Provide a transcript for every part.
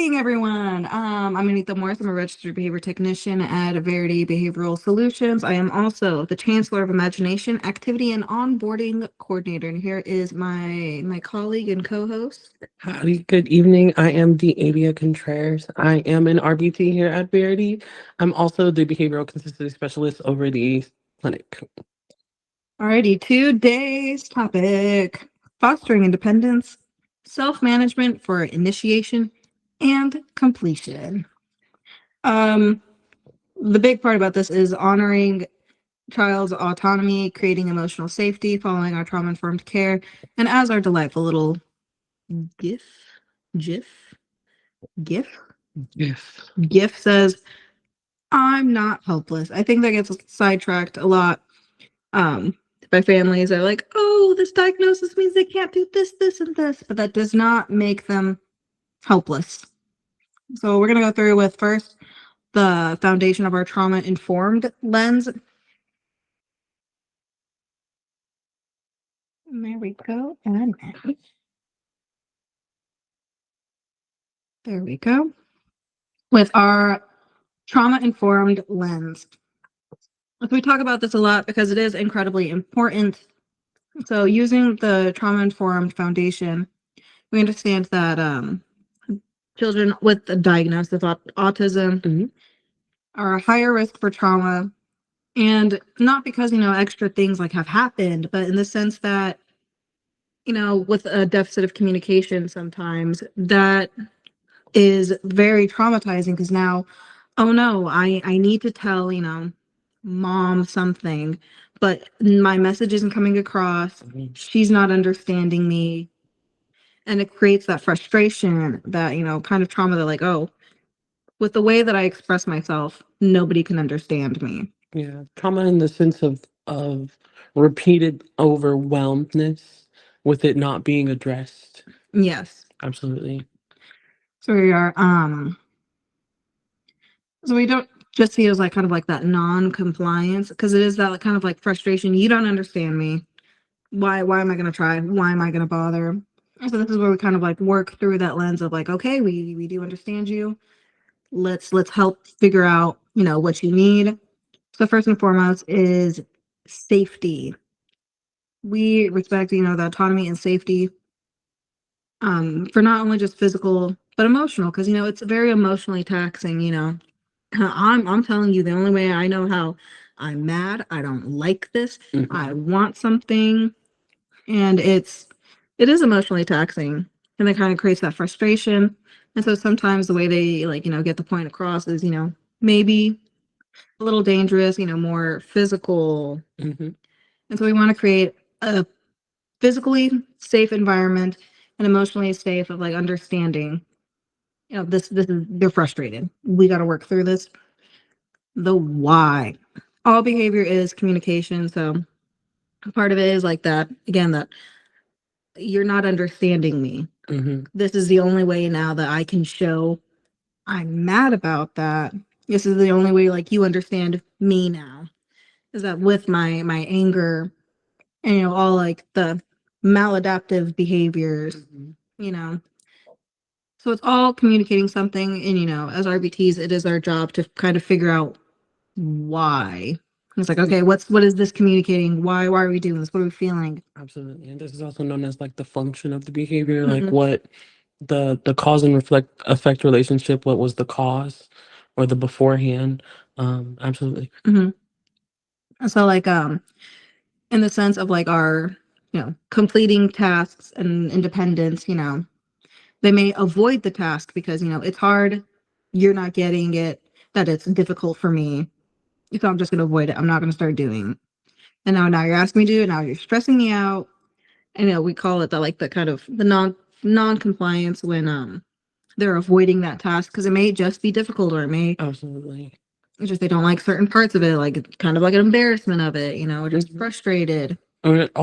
morning, everyone. I'm Anita Morris. I'm a registered behavior technician at Verity Behavioral Solutions. I am also the Chancellor of Imagination, Activity and Onboarding Coordinator. And here is my colleague and co-host. Howdy, good evening. I am Deavia Contreras. I am an RBT here at Verity. I'm also the behavioral consistency specialist over the clinic. Alrighty, today's topic: fostering independence, self-management for initiation and completion. The big part about this is honoring child's autonomy, creating emotional safety, following our trauma-informed care, and as our delightful little GIF, GIF, GIF, Yes. GIF says, I'm not helpless. I think that gets sidetracked a lot by families that are like, oh, this diagnosis means they can't do this, this, and this, but that does not make them helpless. So we're going to go through with first the foundation of our trauma-informed lens. There we go. And there we go. With our trauma-informed lens. We talk about this a lot because it is incredibly important. So using the trauma-informed foundation, we understand that children with a diagnosis of autism are a higher risk for trauma, and not because, extra things like have happened, but in the sense that, with a deficit of communication sometimes, that is very traumatizing because now, oh no, I need to tell, mom something, but my message isn't coming across. She's not understanding me. And it creates that frustration, that, kind of trauma that like, oh, with the way that I express myself, nobody can understand me. Yeah. Trauma in the sense of repeated overwhelmedness with it not being addressed. Yes. Absolutely. So we don't just see it as like kind of like that non-compliance, because it is that kind of like frustration. You don't understand me. Why am I going to try? Why am I going to bother? So this is where we kind of like work through that lens of like, okay, we do understand you. Let's help figure out, what you need. So first and foremost is safety. We respect, the autonomy and safety for not only just physical but emotional, because it's very emotionally taxing. I'm telling you, the only way I know how I'm mad, I don't like this, I want something, and it is emotionally taxing, and it kind of creates that frustration. And so sometimes the way they like, get the point across is, maybe a little dangerous, more physical. And so we want to create a physically safe environment and emotionally safe of like understanding, this is, they're frustrated. We got to work through this. The why. All behavior is communication. So part of it is like that, again, that you're not understanding me. This is the only way now that I can show I'm mad about that. This is the only way like you understand me now, is that with my anger and all like the maladaptive behaviors, you know. So it's all communicating something, and as RBTs, it is our job to kind of figure out why. It's like, okay, what is this communicating? Why are we doing this? What are we feeling? Absolutely. And this is also known as like the function of the behavior, like what the cause and reflect effect relationship, what was the cause or the beforehand. Absolutely. So like in the sense of like our completing tasks and independence, they may avoid the task because it's hard, you're not getting it, that it's difficult for me, so I'm just going to avoid it. I'm not going to start doing. And now you're asking me to do it, now you're stressing me out. And we call it the like the kind of the non-compliance, when they're avoiding that task because it may just be difficult, or it may Absolutely. it's just they don't like certain parts of it, like kind of like an embarrassment of it, or just frustrated. Or it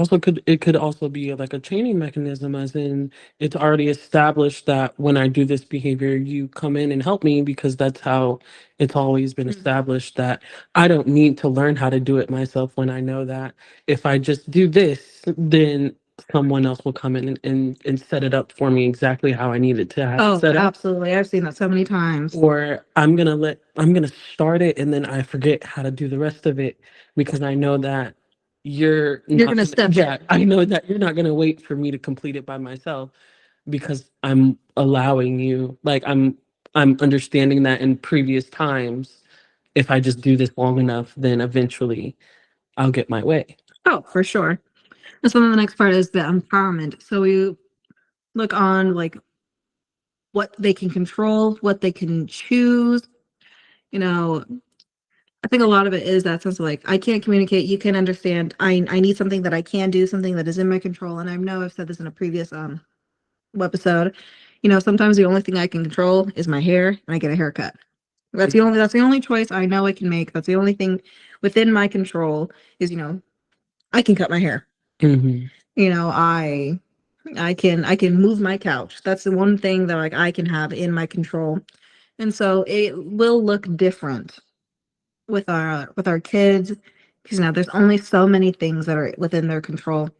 could also be like a training mechanism, as in it's already established that when I do this behavior, you come in and help me because that's how it's always been established, that I don't need to learn how to do it myself when I know that if I just do this, then someone else will come in and set it up for me exactly how I need it to have Oh, set up. absolutely. I've seen that so many times. Or I'm gonna start it and then I forget how to do the rest of it because I know that you're You're not gonna step yeah, in. I know that you're not gonna wait for me to complete it by myself because I'm allowing you, like I'm understanding that in previous times, if I just do this long enough, then eventually I'll get my way. Oh, for sure. And so then the next part is the empowerment. So we look on like what they can control, what they can choose. You know, I think a lot of it is that sense of like, I can't communicate, you can understand. I need something that I can do, something that is in my control. And I know I've said this in a previous episode. You know, sometimes the only thing I can control is my hair and I get a haircut. That's the only choice I know I can make. That's the only thing within my control is, I can cut my hair. Mhm. You know, I can move my couch. That's the one thing that like I can have in my control. And so it will look different with our kids because now there's only so many things that are within their control.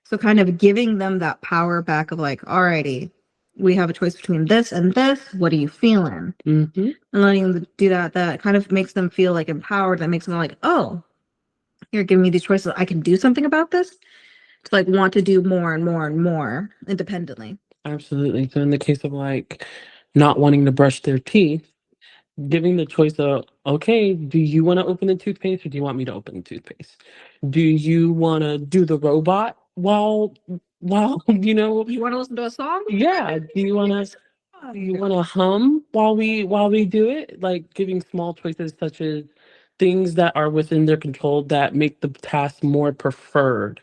So kind of giving them that power back of like, alrighty, we have a choice between this and this. What are you feeling? Mhm. And letting them do that kind of makes them feel like empowered. That makes them like, oh, you're giving me these choices. I can do something about this. To like want to do more and more and more independently. Absolutely. So in the case of like not wanting to brush their teeth, giving the choice of, okay, do you want to open the toothpaste or do you want me to open the toothpaste? Do you want to do the robot while You want to listen to a song? yeah, do you want to hum while we do it? Like giving small choices such as things that are within their control that make the task more preferred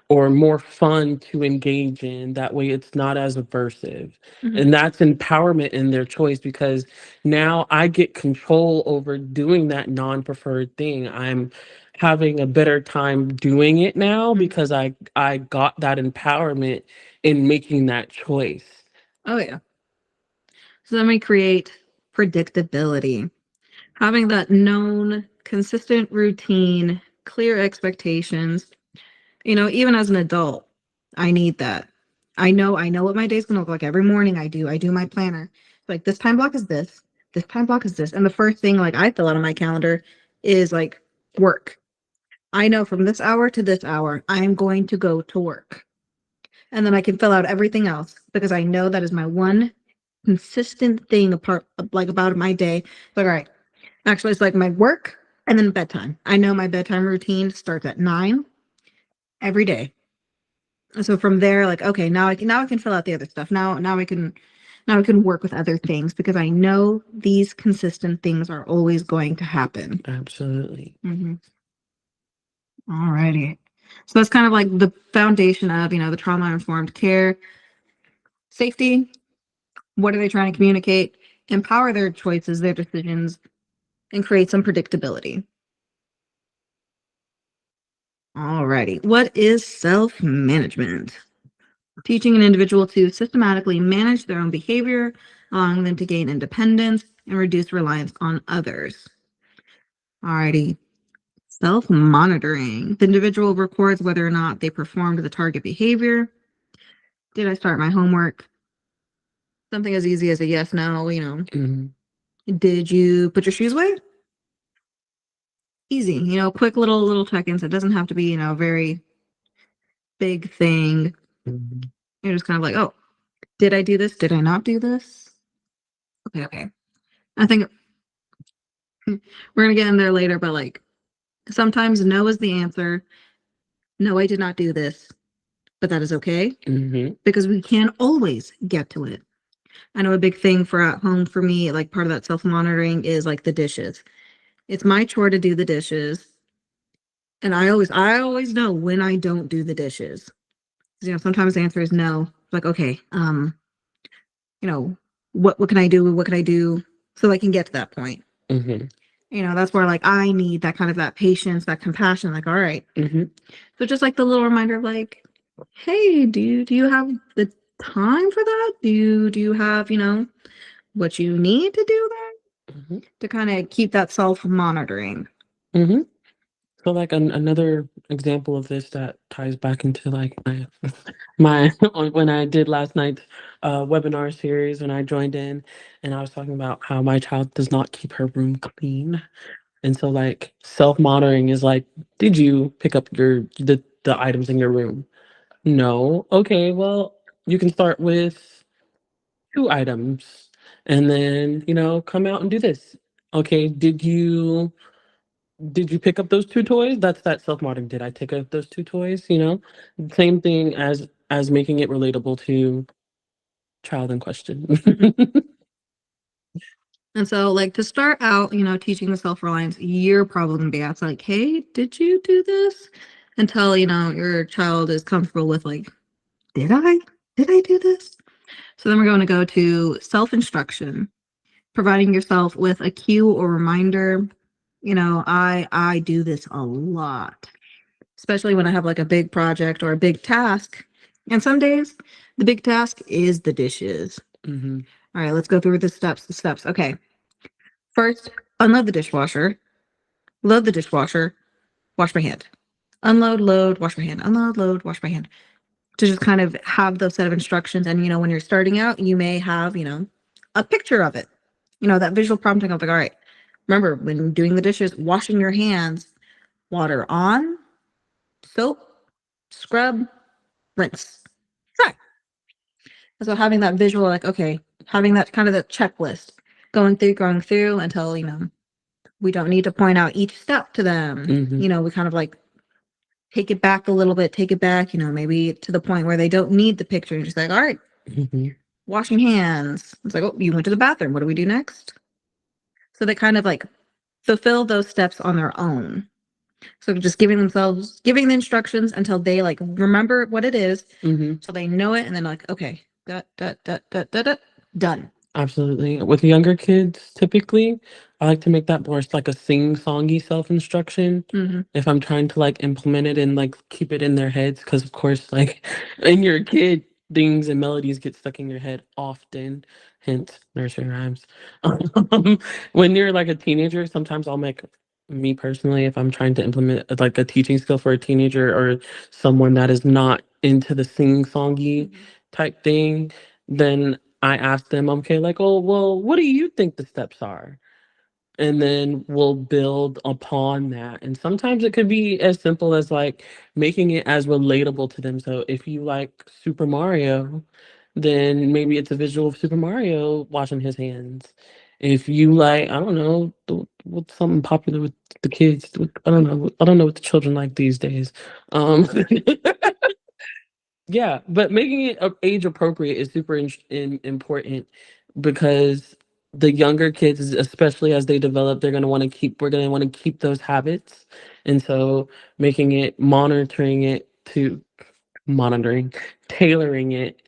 or more fun to engage in. That way it's not as aversive. Mhm. And that's empowerment in their choice because now I get control over doing that non-preferred thing. I'm having a better time doing it now because I got that empowerment in making that choice. Oh yeah. So then we create predictability. Having that known, consistent routine, clear expectations. Even as an adult, I need that. I know what my day's gonna look like. Every morning I do my planner. Like this time block is this time block is this. And the first thing like I fill out on my calendar is like work. I know from this hour to this hour, I am going to go to work. And then I can fill out everything else because I know that is my one consistent thing apart like about my day. Like, all right, actually it's like my work and then bedtime. I know my bedtime routine starts at 9 every day. And so from there, like, okay, now I can fill out the other stuff. Now I can work with other things because I know these consistent things are always going to happen. Absolutely. Mm-hmm. Alrighty. So that's kind of like the foundation of, the trauma-informed care. Safety, what are they trying to communicate? Empower their choices, their decisions, and create some predictability. Alrighty. What is self-management? Teaching an individual to systematically manage their own behavior, allowing them to gain independence and reduce reliance on others. Alrighty. Self-monitoring. The individual records whether or not they performed the target behavior. Did I start my homework? Something as easy as a yes, no, Mhm. Did you put your shoes away? Easy, quick little check-ins. It doesn't have to be, a very big thing. Mhm. You're just kind of like, oh, did I do this? Did I not do this? Okay. I think we're gonna get in there later, but like sometimes no is the answer. No, I did not do this, but that is okay Mhm. because we can always get to it. I know a big thing for at home for me, like part of that self-monitoring is like the dishes. It's my chore to do the dishes. And I always know when I don't do the dishes. Sometimes the answer is no. Like, okay, you know, what can I do? What can I do so I can get to that point? Mhm. That's where like I need that kind of that patience, that compassion, like, all right. Mhm. So just like the little reminder of like, hey, do you have the time for that? Do you have, what you need to do that Mhm. to kind of keep that self-monitoring? Mhm. So like another example of this that ties back into like my my when I did last night's webinar series when I joined in, and I was talking about how my child does not keep her room clean. And so like self-monitoring is like, did you pick up the items in your room? No. Okay, well, you can start with 2 items and then, come out and do this. Okay, did you pick up those 2 toys? That's that self-monitoring. Did I pick up those 2 toys, Same thing as making it relatable to child in question. And so, like, to start out, teaching the self-reliance, you're probably gonna be asked, like, hey, did you do this? Until, your child is comfortable with, like, did I? Did I do this? So then we're going to go to self-instruction, providing yourself with a cue or reminder. I do this a lot, especially when I have like a big project or a big task. And some days the big task is the dishes. Hmm. All right, let's go through the steps. Okay. First, unload the dishwasher, load the dishwasher, wash my hand. Unload, load, wash my hand. Unload, load, wash my hand. To just kind of have those set of instructions. And, when you're starting out, you may have, a picture of it, that visual prompting of like, all right, remember when doing the dishes, washing your hands, water on, soap, scrub, rinse. Try. So having that visual, like, okay, having that kind of the checklist going through until, we don't need to point out each step to them. Hmm. We kind of like take it back a little bit, take it back, maybe to the point where they don't need the picture. You're just like, all right, Hmm. washing hands. It's like, oh, you went to the bathroom. What do we do next? So they kind of like fulfill those steps on their own. So just giving the instructions until they like remember what it is, Hmm. so they know it, and then like, okay, done. Absolutely. With younger kids, typically, I like to make that more like a sing-songy self-instruction Mm-hmm. if I'm trying to like implement it and like keep it in their heads. Because of course, like in your kid, things and melodies get stuck in your head often. Hence, nursery rhymes. When you're like a teenager, sometimes I'll make me personally, if I'm trying to implement like a teaching skill for a teenager or someone that is not into the sing-songy type thing, then I ask them, okay, like, oh, well, what do you think the steps are? And then we'll build upon that. And sometimes it could be as simple as like making it as relatable to them. So if you like Super Mario, then maybe it's a visual of Super Mario washing his hands. If you like, I don't know, what's something popular with the kids? I don't know what the children like these days. Um, Yeah, but making it age appropriate is super important because the younger kids, especially as they develop, we're gonna want to keep those habits. And so monitoring, tailoring it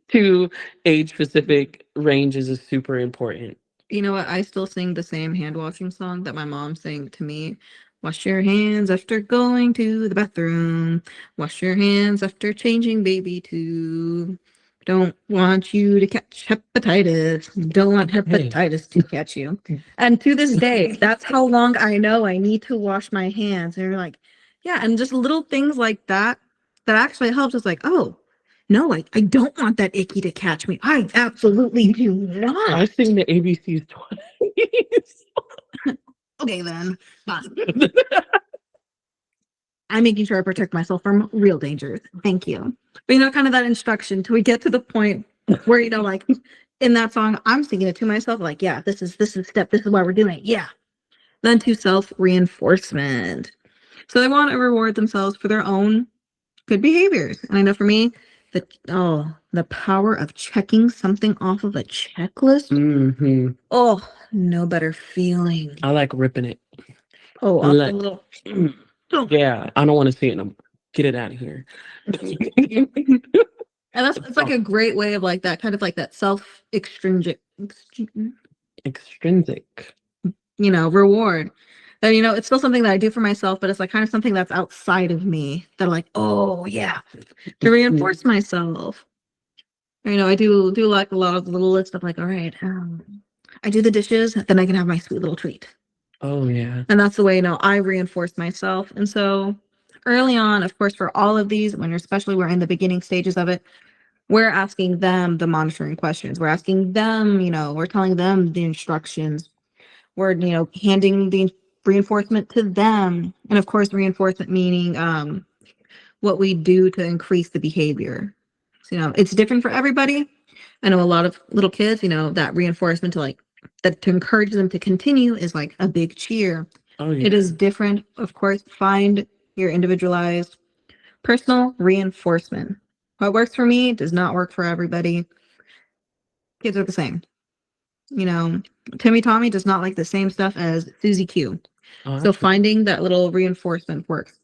to age specific ranges is super important. You know what? I still sing the same hand washing song that my mom sang to me. Wash your hands after going to the bathroom. Wash your hands after changing baby too. Don't want you to catch hepatitis. Don't want Hey. hepatitis to catch you. And to this day, that's how long I know I need to wash my hands. And you're like, yeah, and just little things like that that actually helps us like, oh, no, I don't want that icky to catch me. I absolutely do not. I sing the ABCs twice. Okay, then. Fine. I'm making sure I protect myself from real dangers. Thank you. But kind of that instruction till we get to the point where, like in that song, I'm singing it to myself, like, yeah, this is step, this is why we're doing it. Yeah. Then to self-reinforcement. So they want to reward themselves for their own good behaviors. And I know for me, the power of checking something off of a checklist. Hmm. Oh, no better feeling. I like ripping it. Oh, off the Like, little. yeah, I don't want to see it. No more. Get it out of here. And it's like a great way of like that kind of like that self extrinsic, Extrinsic. reward. And it's still something that I do for myself, but it's like kind of something that's outside of me that I'm like, oh yeah, to reinforce myself. I do like a lot of little list of like, all right, I do the dishes, then I can have my sweet little treat. Oh yeah. And that's the way, I reinforce myself. And so early on, of course, for all of these, when especially we're in the beginning stages of it, we're asking them the monitoring questions. We're asking them, we're telling them the instructions. We're, handing the reinforcement to them. And of course, reinforcement meaning what we do to increase the behavior. So, it's different for everybody. I know a lot of little kids, that reinforcement to encourage them to continue is like a big cheer. Oh It yeah. is different, of course. Find your individualized personal reinforcement. What works for me does not work for everybody. Kids are the same. You know, Timmy Tommy does not like the same stuff as Susie Q. Oh, So absolutely. finding that little reinforcement works.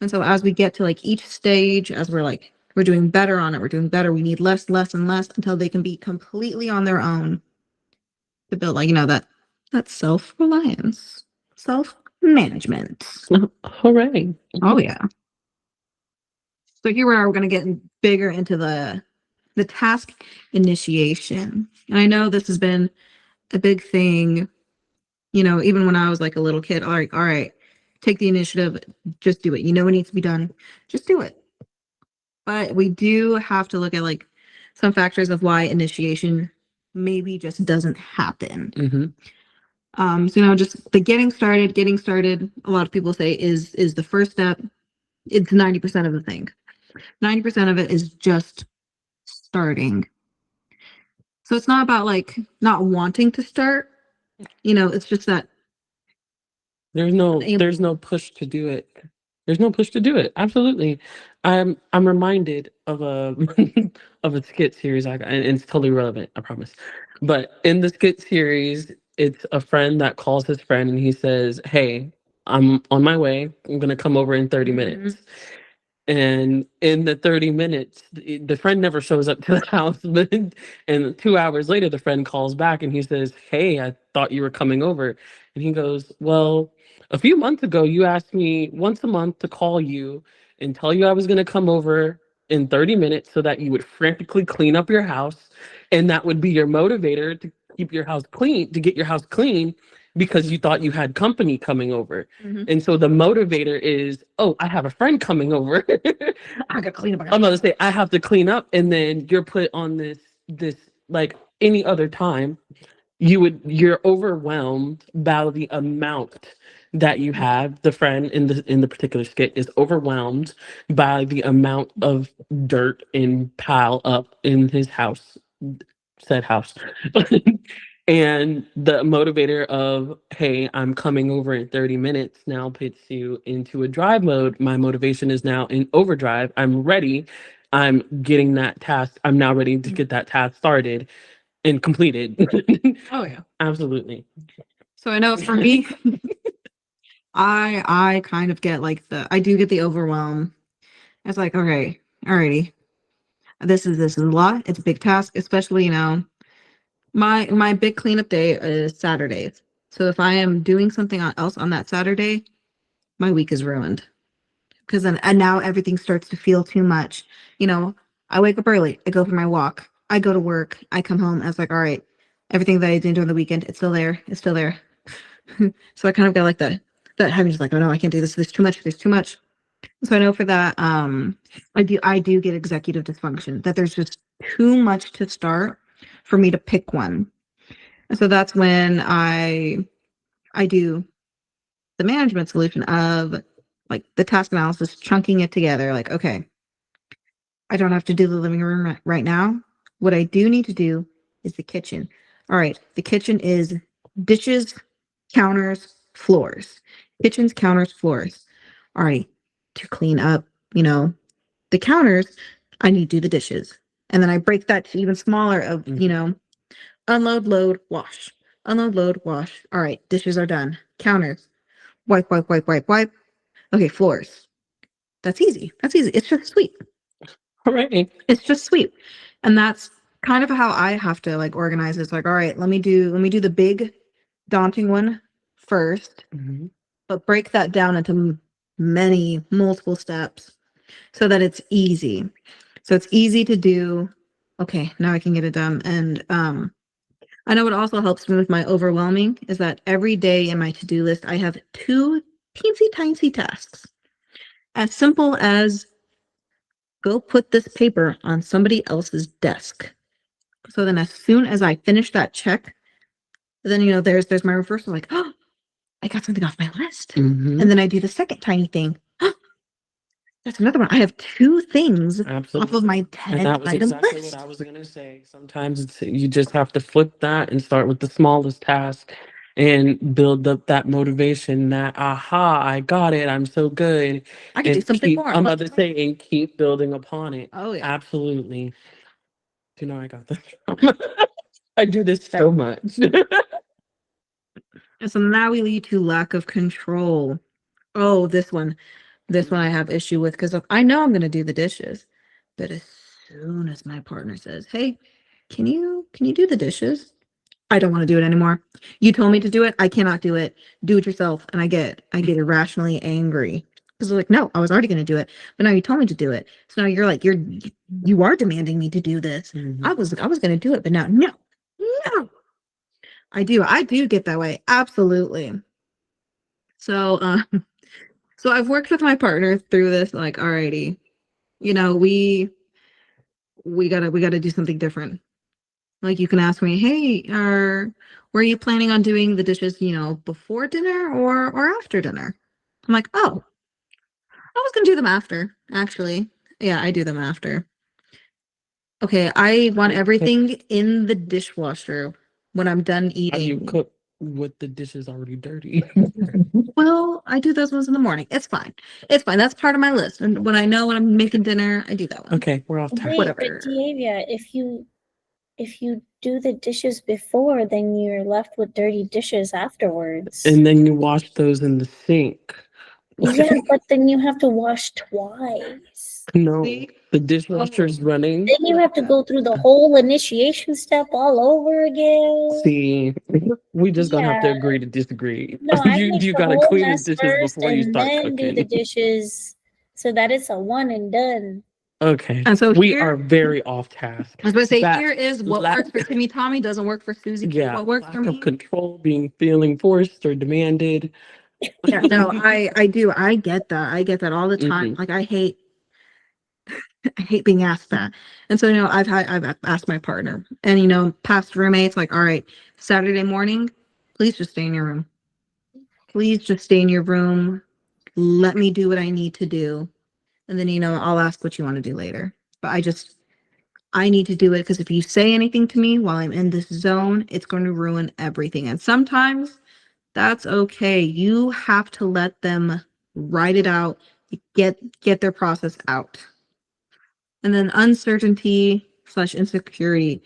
And so as we get to like each stage, as we're doing better on it, we're doing better. We need less, less, and less until they can be completely on their own to build that self-reliance, self-management. Hooray. Oh yeah. So here we are, we're gonna get bigger into the task initiation. And I know this has been a big thing, even when I was like a little kid. All right, take the initiative, just do it. You know what needs to be done, just do it. But we do have to look at like some factors of why initiation maybe just doesn't happen. Mm-hmm. So just the getting started, a lot of people say is the first step. It's 90% of the thing. 90% of it is just starting. So it's not about like not wanting to start. It's just that There's no push to do it. There's no push to do it. Absolutely. I'm reminded of a of a skit series and it's totally relevant, I promise. But in the skit series, it's a friend that calls his friend and he says, "Hey, I'm on my way. I'm gonna come over in 30 minutes." And in the 30 minutes, the friend never shows up to the house. But and 2 hours later, the friend calls back and he says, "Hey, I thought you were coming over." And he goes, "Well, a few months ago, you asked me once a month to call you and tell you I was going to come over in 30 minutes so that you would frantically clean up your house. And that would be your motivator to keep your house clean, to get your house clean because you thought you had company coming over. Mhm. And so the motivator is, oh, I have a friend coming over. I gotta clean up. I'm about to say I have to clean up, and then you're put on this like any other time. You're overwhelmed by the amount that you have. The friend in the particular skit is overwhelmed by the amount of dirt and pile up in his house, said house. And the motivator of, hey, I'm coming over in 30 minutes now puts you into a drive mode. My motivation is now in overdrive. I'm ready. I'm getting that task. I'm now ready to get that task started and completed. Oh yeah. Absolutely. So I know for me, I kind of get like I do get the overwhelm. It's like, okay, alrighty. This is a lot. It's a big task, especially, my big cleanup day is Saturdays. So if I am doing something else on that Saturday, my week is ruined. Because then and now everything starts to feel too much. I wake up early, I go for my walk, I go to work, I come home, I was like, all right, everything that I did during the weekend, it's still there, it's still there. So I kind of get like that having just like, oh no, I can't do this, there's too much, there's too much. So I know for that, I do get executive dysfunction, that there's just too much to start for me to pick one. And so that's when I do the management solution of like the task analysis, chunking it together. Like, okay, I don't have to do the living room right now. What I do need to do is the kitchen. All right, the kitchen is dishes, counters, floors. Kitchens, counters, floors. All right, to clean up, the counters, I need to do the dishes. And then I break that to even smaller of, unload, load, wash. Unload, load, wash. All right, dishes are done. Counters, wipe, wipe, wipe, wipe, wipe. Okay, floors. That's easy. That's easy. It's just sweep. Hooray. It's just sweep. And that's kind of how I have to like organize it. It's like, all right, let me do the big daunting one first, Mhm. but break that down into many multiple steps so that it's easy. So it's easy to do. Okay, now I can get it done. And I know what also helps me with my overwhelming is that every day in my to-do list, I have 2 teensy tiny tasks. As simple as go put this paper on somebody else's desk. So then as soon as I finish that check, then, there's my reversal, like, oh, I got something off my list. Mhm. And then I do the second tiny thing. That's another one. I have 2 things off of Absolutely. my And 10 that was item exactly what list. I was gonna say. Sometimes you just have to flip that and start with the smallest task and build up that motivation, that aha, I got it, I'm so good. I could do And something keep more. I'm about to say and keep building upon it. Oh, yeah. Absolutely. You know I got this. I do this so much. And so now we lead to lack of control. Oh, this one. This one I have issue with because I know I'm gonna do the dishes, but as soon as my partner says, "Hey, can you do the dishes?" I don't want to do it anymore. You told me to do it. I cannot do it. Do it yourself. And I get irrationally angry because like, no, I was already gonna do it, but now you told me to do it. So now you're like, you are demanding me to do this. Mhm. I was gonna do it, but now no, no. I do get that way. Absolutely. So so I've worked with my partner through this, like, alrighty, we gotta do something different. Like you can ask me, hey, were you planning on doing the dishes, before dinner or after dinner? I'm like, oh, I was gonna do them after, actually. Yeah, I do them after. Okay, I want Okay. everything in the dishwasher when I'm done How do you eating. cook with the dishes already dirty? Well, I do those ones in the morning. It's fine. It's fine. That's part of my list. And when I'm making dinner, I do that one. Okay, we're off task. Wait, but Whatever. Diavia, if you do the dishes before, then you're left with dirty dishes afterwards. And then you wash those in the sink. Yeah, but then you have to wash twice. No, See? the dishwasher's running. Then you have to go through the whole initiation step all over again. See, we just gonna have to Yeah. agree to disagree. No, I You make you the gotta whole clean the mess dishes first before you and start then do the cooking. dishes so that it's a one and done. Okay, And so we here, are very off task. I was going to say, That here is what lack- works for Timmy Tommy doesn't work for Susie. Yeah, What works for lack of me? control, feeling forced or demanded. Yeah, no, I do. I get that. I get that all the time. Mhm. Like I hate being asked that. And so, I've asked my partner and, past roommates, like, all right, Saturday morning, please just stay in your room. Please just stay in your room. Let me do what I need to do. And then, I'll ask what you want to do later. But I need to do it because if you say anything to me while I'm in this zone, it's going to ruin everything. And sometimes that's okay. You have to let them write it out, get their process out. And then uncertainty/insecurity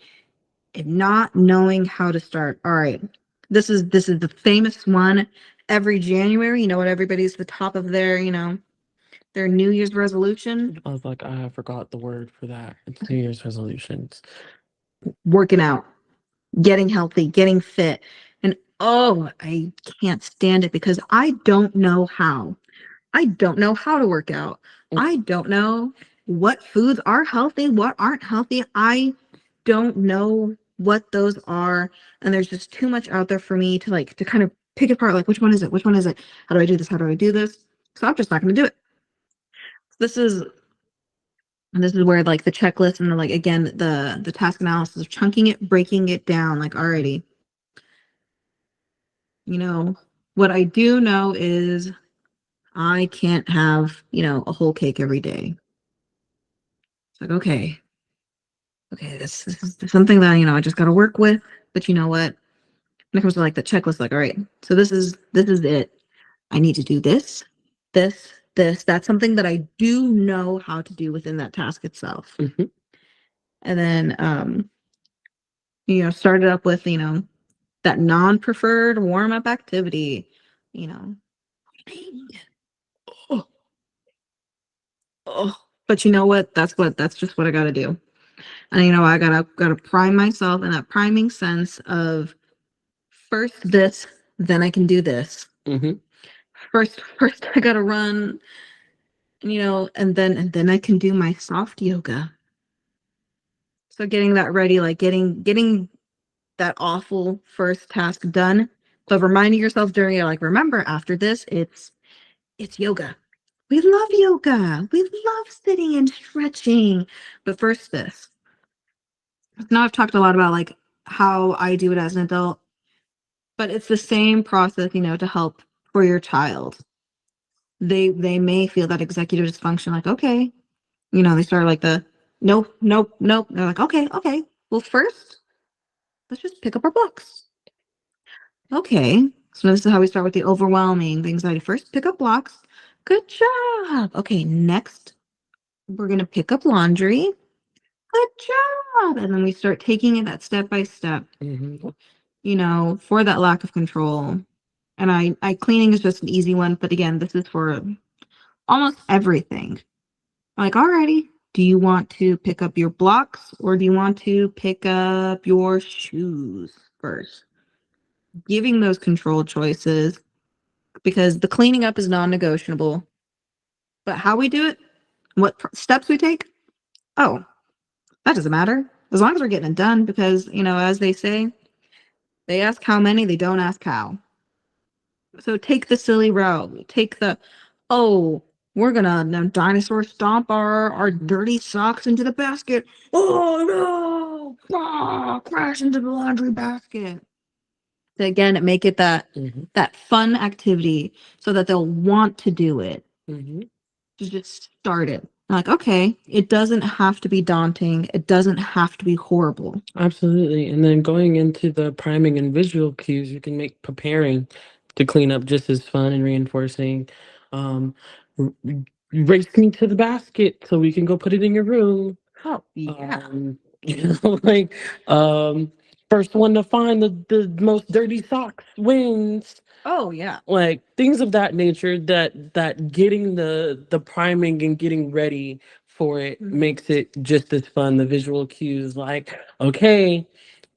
and not knowing how to start. All right. This is the famous one every January. You know what everybody's the top of their New Year's resolution? I was like, I forgot the word for that. It's New Year's resolutions. Working out, getting healthy, getting fit. And oh, I can't stand it because I don't know how. I don't know how to work out. I don't know what foods are healthy, what aren't healthy. I don't know what those are. And there's just too much out there for me to kind of pick apart, like, which one is it? Which one is it? How do I do this? How do I do this? So I'm just not going to do it. This is And this is where like the checklist and like again the task analysis of chunking it, breaking it down, like already. What I do know is I can't have, a whole cake every day. It's like, okay, this is something that, I just gotta work with. But you know what? When it comes to like the checklist, like, all right, so this is it. I need to do this, this. That's something that I do know how to do within that task itself. Mhm. And then start it up with, that non-preferred warm-up activity, you know. Oh, oh. But you know what? That's just what I gotta do. And I gotta prime myself in that priming sense of first this, then I can do this. Mhm. First I gotta run, and then I can do my soft yoga. So getting that ready, like getting that awful first task done, but reminding yourself during it, like, remember after this, it's yoga. We love yoga. We love sitting and stretching. But first this. Now I've talked a lot about like how I do it as an adult, but it's the same process, to help for your child. They may feel that executive dysfunction, like, okay, they start like the nope, nope, nope. They're like, okay, okay. Well, first, let's just pick up our books. Okay. So this is how we start with the overwhelming, the anxiety. First, pick up blocks. Good job. Okay, next, we're gonna pick up laundry. Good job. And then we start taking it that step by step, for that lack of control. And I cleaning is just an easy one, but again, this is for almost everything. Like, alrighty, do you want to pick up your blocks or do you want to pick up your shoes first? Giving those control choices, because the cleaning up is non-negotiable. But how we do it, what steps we take, oh, that doesn't matter. As long as we're getting it done, because, as they say, they ask how many, they don't ask how. So take the silly route. Take the, oh, we're gonna dinosaur stomp our dirty socks into the basket. Oh no! Ah, crash into the laundry basket. So again, make it that fun activity so that they'll want to do it. To just start it. Like, okay, it doesn't have to be daunting. It doesn't have to be horrible. Absolutely. And then going into the priming and visual cues, you can make preparing to clean up just as fun and reinforcing. Um, r- Race me to the basket so we can go put it in your room. Oh, yeah. Like, first one to find the most dirty socks wins. Oh, yeah. Like things of that nature, that getting the priming and getting ready for it makes it just as fun. The visual cues, like, okay,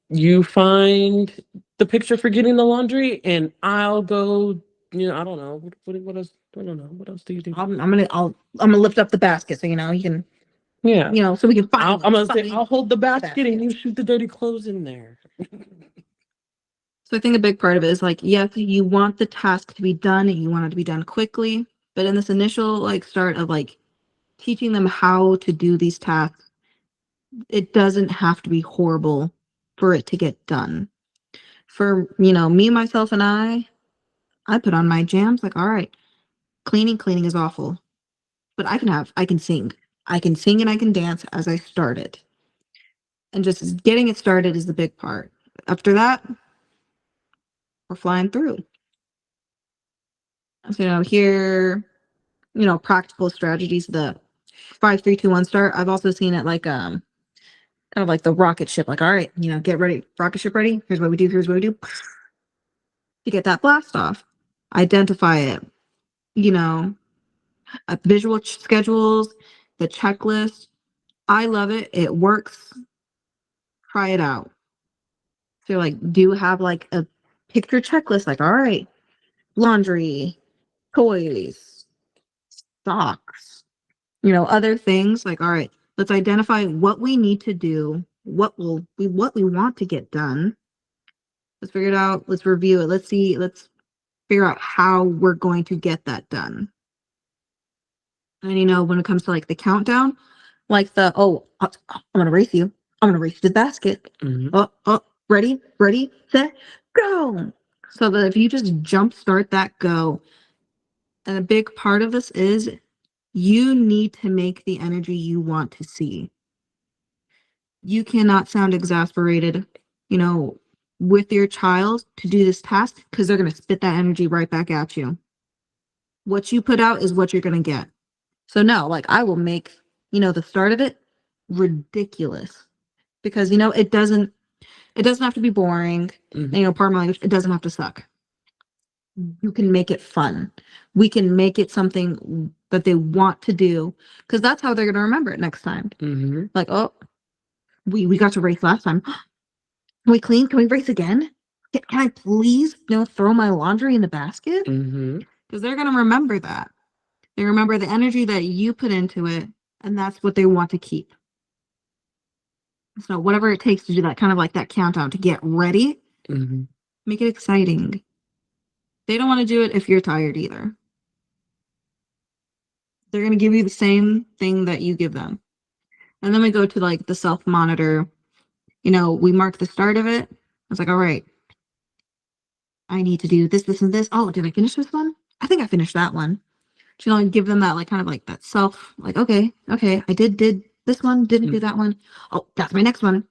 you find the picture for getting the laundry and I'll go, I don't know. What else? I don't know. What else do you do? I'm gonna lift up the basket so you can Yeah. so we can find. I'm gonna say something. I'll hold the basket basket. and you shoot the dirty clothes in there. So I think a big part of it is like, yes, you want the task to be done and you want it to be done quickly, but in this initial like start of like teaching them how to do these tasks, it doesn't have to be horrible for it to get done. For me, myself, and I put on my jams. Like, all right, cleaning is awful, but I can sing, and I can dance as I start it, and just getting it started is the big part. After that, we're flying through. So here, practical strategies, the 5-3-2-1 start. I've also seen it like kind of like the rocket ship, like, all right, get ready, rocket ship ready. Here's what we do to get that blast off. Identify it, visual schedules, the checklist. I love it. It works. Try it out. So like do have like a picture checklist, like, all right, laundry, toys, socks, other things, like, all right, let's identify what we need to do, what we want to get done. Let's figure it out. Let's review it. Let's figure out how we're going to get that done. And when it comes to like the countdown, like I'm gonna race you. I'm gonna race you to the basket. Oh, ready, set, go. So that if you just jumpstart that go, and a big part of this is you need to make the energy you want to see. You cannot sound exasperated, with your child to do this task because they're gonna spit that energy right back at you. What you put out is what you're gonna get. So no, like I will make, the start of it ridiculous because it doesn't have to be boring. Pardon my language, it doesn't have to suck. You can make it fun. We can make it something that they want to do because that's how they're going to remember it next time. Like, oh, we got to race last time. Can we clean? Can we race again? Can I please, throw my laundry in the basket? Because they're going to remember that. They remember the energy that you put into it, and that's what they want to keep. So whatever it takes to do that kind of like that countdown to get ready, Hmm. make it exciting. They don't want to do it if you're tired either. They're going to give you the same thing that you give them. And then we go to like the self monitor. You know, we mark the start of it. I was like, all right, I need to do this, this, and this. Oh, did I finish this one? I think I finished that one. You know, give them that like kind of like that self, like, okay, I did this one, didn't do that one. Oh, that's my next one.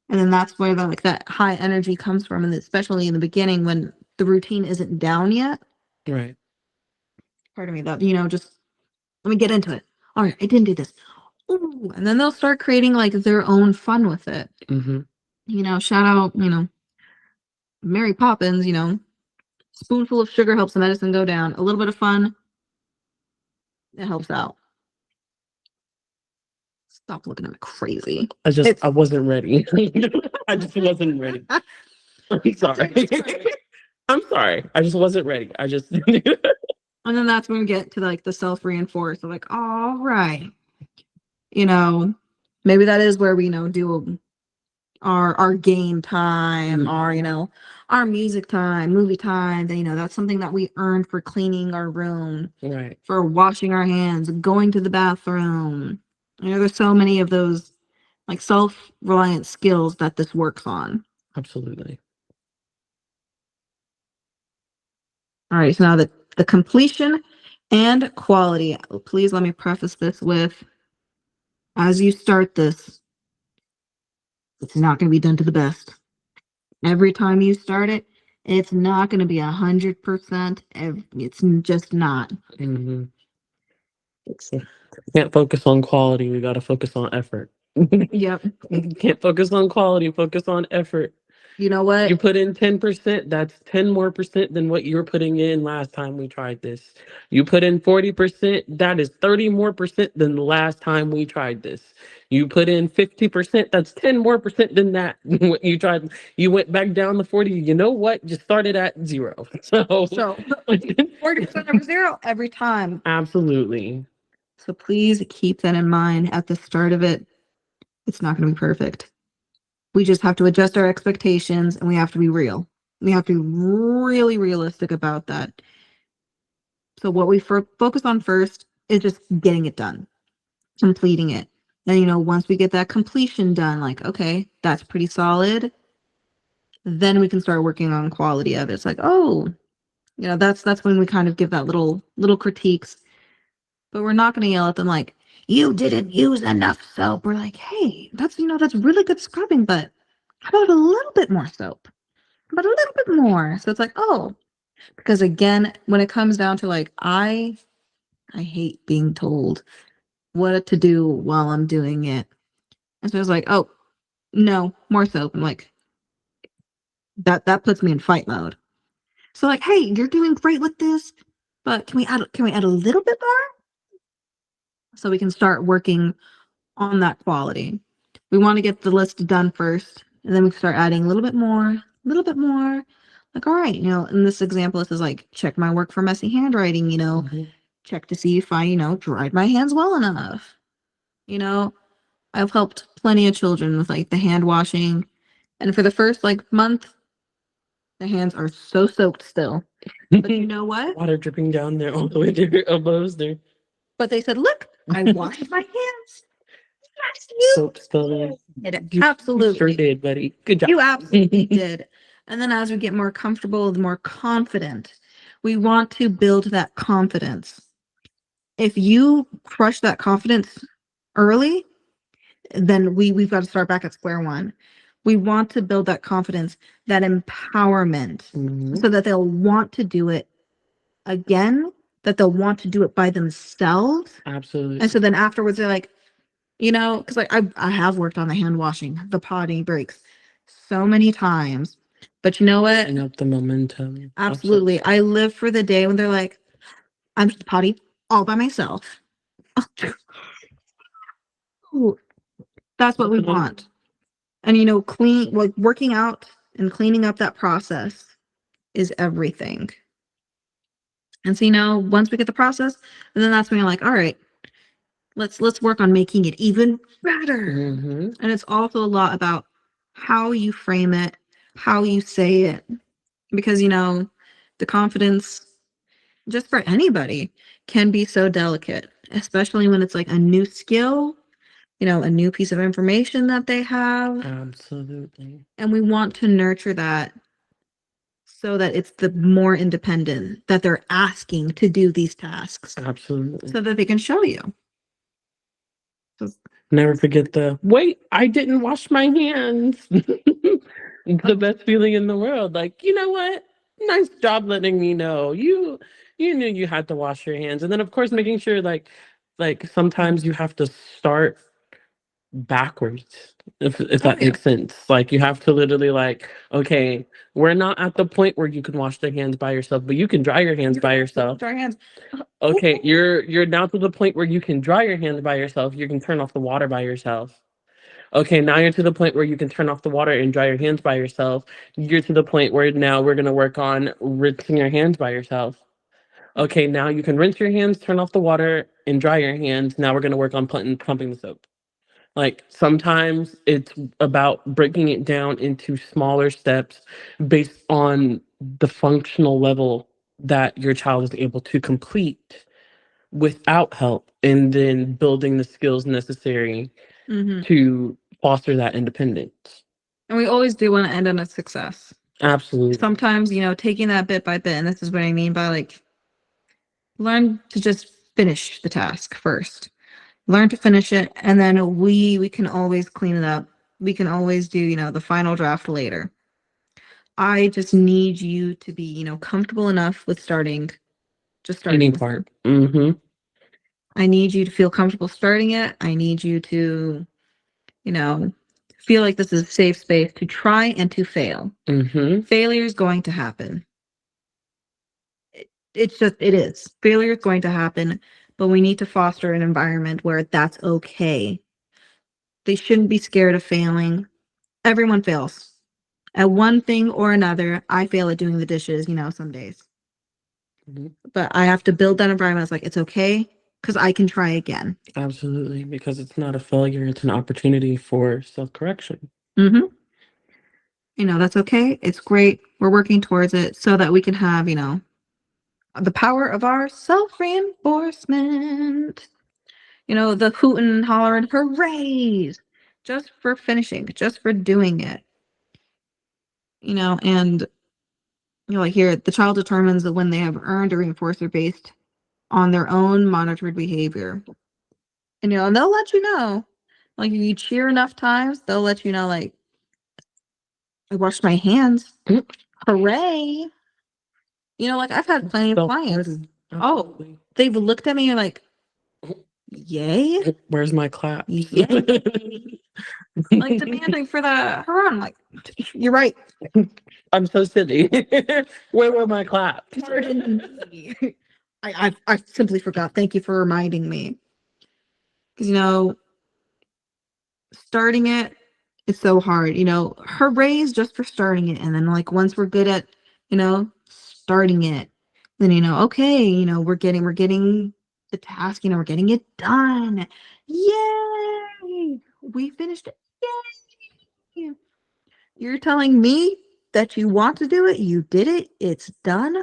And then that's where the like that high energy comes from, and especially in the beginning when the routine isn't down yet. Right. Pardon me, that just let me get into it. All right, I didn't do this. Ooh, and then they'll start creating like their own fun with it. Hmm. Shout out, Mary Poppins, spoonful of sugar helps the medicine go down. A little bit of fun, it helps out. Stop looking at me crazy. I wasn't ready. I just wasn't ready. I'm sorry. I'm sorry. I just wasn't ready. I just. And then that's when we get to like the self-reinforce. So like, all right, maybe that is where we, do our game time, our music time, movie time. Then, that's something that we earned for cleaning our room, Right. for washing our hands, going to the bathroom. There's so many of those like self-reliant skills that this works on. Absolutely. All right, so now the completion and quality. Please let me preface this with, as you start this, it's not going to be done to the best. Every time you start it, it's not going to be 100%. It's just not. Hmm. Can't focus on quality. We got to focus on effort. Yep. Can't focus on quality. Focus on effort. You know what? You put in 10%, that's 10 more percent than what you were putting in last time we tried this. You put in 40%, that is 30 more percent than the last time we tried this. You put in 50%, that's 10 more percent than that. What you tried, you went back down to 40. You know what? Just started at 0. So 40% over 0 every time. Absolutely. So please keep that in mind at the start of it. It's not going to be perfect. We just have to adjust our expectations, and we have to be real. We have to be really realistic about that. So what we focus on first is just getting it done, completing it. Then, once we get that completion done, like, okay, that's pretty solid. Then we can start working on quality of it. It's like, oh, that's when we kind of give that little critiques. But we're not going to yell at them like, you didn't use enough soap. We're like, hey, that's really good scrubbing, but how about a little bit more soap? How about a little bit more? So it's like, oh, because again, when it comes down to like, I hate being told what to do while I'm doing it. And so it's like, oh, no, more soap. I'm like, that puts me in fight mode. So like, hey, you're doing great with this, but can we add a little bit more? So we can start working on that quality. We want to get the list done first, and then we start adding a little bit more. Like, all right, in this example, this is like, check my work for messy handwriting, Mhm. check to see if I, dried my hands well enough. I've helped plenty of children with like the hand washing. And for the first like month, the hands are so soaked still. But you know what? Water dripping down there all the way to your elbows there. But they said, look, I washed my hands. Yes, you Soap spilling. did. You Absolutely. sure did, buddy. Good job. You absolutely did. And then as we get more comfortable, the more confident, we want to build that confidence. If you crush that confidence early, then we've got to start back at square one. We want to build that confidence, that empowerment, Mhm. so that they'll want to do it again, that they'll want to do it by themselves. Absolutely. And so then afterwards, they're like, because like I have worked on the hand washing, the potty breaks so many times. But you know what? Setting up the momentum. Absolutely. I live for the day when they're like, I'm just potty all by myself. Ooh, that's what we want. And like working out and cleaning up that process is everything. And so, once we get the process, and then that's when you're like, all right, Let's work on making it even better. Mm-hmm. And it's also a lot about how you frame it, how you say it, because the confidence just for anybody can be so delicate, especially when it's like a new skill, a new piece of information that they have. Absolutely. And we want to nurture that so that it's the more independent that they're asking to do these tasks Absolutely. so that they can show you. Never forget the wait, I didn't wash my hands. The best feeling in the world. Like, you know what? Nice job letting me know. You knew you had to wash your hands. And then of course making sure like sometimes you have to start backwards if that yeah. makes sense. Like you have to literally like, okay, we're not at the point where you can wash the hands by yourself, but you can dry your hands by yourself. Dry hands. Okay, you're now to the point where you can dry your hands by yourself. You can turn off the water by yourself. Okay, now you're to the point where you can turn off the water and dry your hands by yourself. You're to the point where now we're gonna work on rinsing your hands by yourself. Okay, now you can rinse your hands, turn off the water, and dry your hands. Now we're gonna work on pumping the soap. Like sometimes it's about breaking it down into smaller steps based on the functional level that your child is able to complete without help, and then building the skills necessary to foster that independence. And we always do want to end on a success. Absolutely. Sometimes, taking that bit by bit, and this is what I mean by like, learn to just finish the task first. Learn to finish it, and then we can always clean it up. We can always do, the final draft later. I just need you to be, comfortable enough with starting. Any part. Mm-hmm. I need you to feel comfortable starting it. I need you to, feel like this is a safe space to try and to fail. Mm-hmm. Failure is going to happen. It is. Failure is going to happen, but we need to foster an environment where that's okay. They shouldn't be scared of failing. Everyone fails at one thing or another. I fail at doing the dishes, some days. Mm-hmm. But I have to build that environment. It's like, it's okay because I can try again. Absolutely, because it's not a failure, it's an opportunity for self-correction. Mm-hmm. That's okay. It's great. We're working towards it so that we can have, the power of our self-reinforcement. The hootin' and hollering hoorays just for finishing, just for doing it. And like here, the child determines that when they have earned a reinforcer based on their own monitored behavior. And and they'll let you know. Like if you cheer enough times, they'll let you know, like, I washed my hands. Hooray. Like I've had plenty of clients. Oh, they've looked at me and like, yay? Where's my clap? Yay. Like demanding for the hurrah. I'm like, you're right. I'm so silly. Where were my claps? Pardon me. I simply forgot. Thank you for reminding me. Because starting it's so hard. Hoorays just for starting it, and then like once we're good at starting it, then okay, we're getting the task. We're getting it done. Yay! We finished it. Yay! You're telling me that you want to do it. You did it. It's done.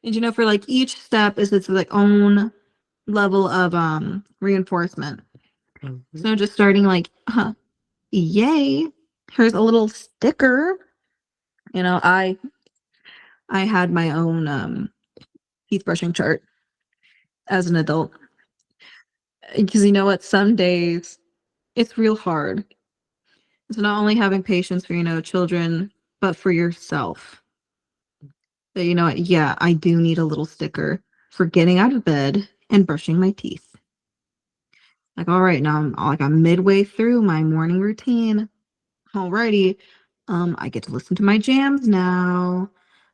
And for like each step is its like own level of reinforcement. Mm-hmm. So just starting like, yay, here's a little sticker. I had my own teeth brushing chart as an adult. Because what, some days it's real hard. It's not only having patience for, children, but for yourself. That what, yeah, I do need a little sticker for getting out of bed and brushing my teeth. Like, all right, now I'm midway through my morning routine. Alrighty. I get to listen to my jams now.